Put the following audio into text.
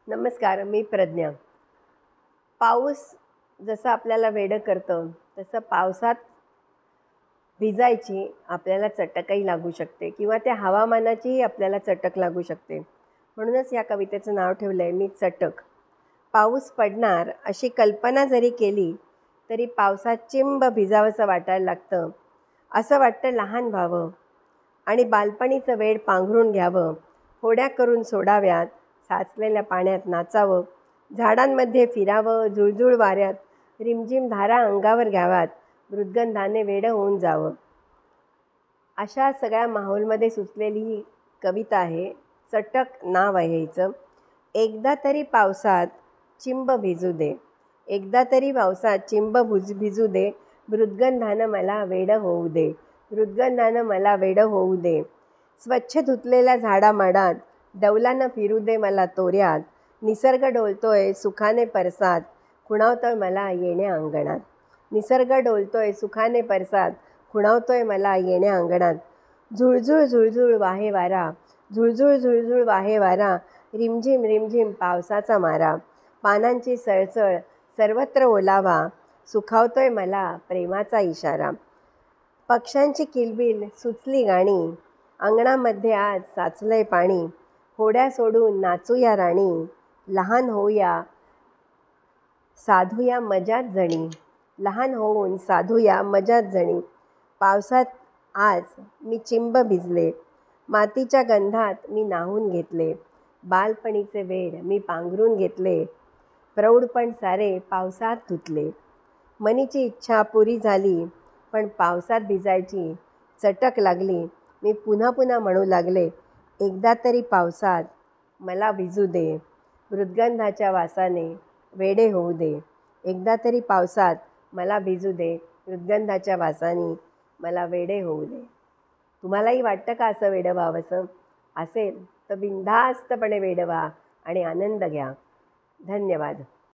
नमस्कार, मी प्रज्ञा. पाऊस जसं आपल्याला वेडं करतं, तसं पावसात भिजायची आपल्याला चटकही लागू शकते किंवा त्या हवामानाचीही आपल्याला चटक लागू शकते. म्हणूनच या कवितेचं नाव ठेवलं आहे मी चटक. पाऊस पडणार अशी कल्पना जरी केली, तरी पावसात चिंब भिजावंसं वाटायला लागतं. असं वाटतं लहान व्हावं आणि बालपणीचं वेड पांघरून घ्यावं, होड्या करून सोडाव्यात, साचलेल्या पाण्यात नाचावं, झाडांमध्ये फिरावं, झुळझुळ वाऱ्यात रिमझिम धारा अंगावर घ्याव्यात, मृद्गंधाने वेडं होऊन जावं. अशा सगळ्या माहोलमध्ये सुचलेली ही कविता आहे. चटक नाव आहे हिचं. एकदा तरी पावसात चिंब भिजू दे, एकदा तरी पावसात चिंब भिजू दे, मृद्गंधानं मला वेडं होऊ दे, मृद्गंधानं मला वेडं होऊ दे. स्वच्छ धुतलेल्या झाडामाडात डौलानं फिरू दे मला तोऱ्यात, निसर्ग डोलतोय सुखाने परसात, खुणावतोय मला येण्या अंगणात. निसर्ग डोलतोय सुखाने परसात, खुणावतोय मला येण्या अंगणात. झुळझुळ झुळझुळ वाहे वारा, झुळझुळ झुळझुळ वाहे वारा, रिमझिम रिमझिम पावसाचा मारा. पानांची सळसळ सर्वत्र ओलावा, सुखावतोय मला प्रेमाचा इशारा. पक्ष्यांची किलबिल सुचली गाणी, अंगणामध्ये आज साचलंय पाणी. होड्या सोडून नाचूया राणी, लहान होऊया साधूया मजात जणी, लहान होऊन साधूया मजात जणी. पावसात आज मी चिंब भिजले, मातीच्या गंधात मी न्हाऊन घेतले, बालपणीचे वेड मी पांघरून घेतले, प्रौढपण सारे पावसात धुतले. मनीची इच्छा पुरी झाली, पण पावसात भिजायची चटक लागली. मी पुन्हा पुन्हा म्हणू लागले, एकदा तरी पावसात मला भिजू दे, मृद्गंधाच्या वासाने वेडे होऊ दे. एकदा तरी पावसात मला भिजू दे, मृद्गंधाच्या वासाने मला वेडे होऊ दे. तुम्हालाही वाटतं का असं वेडं व्हावंसं? असेल तर बिनधास्तपणे वेडं व्हा आणि आनंद घ्या. धन्यवाद.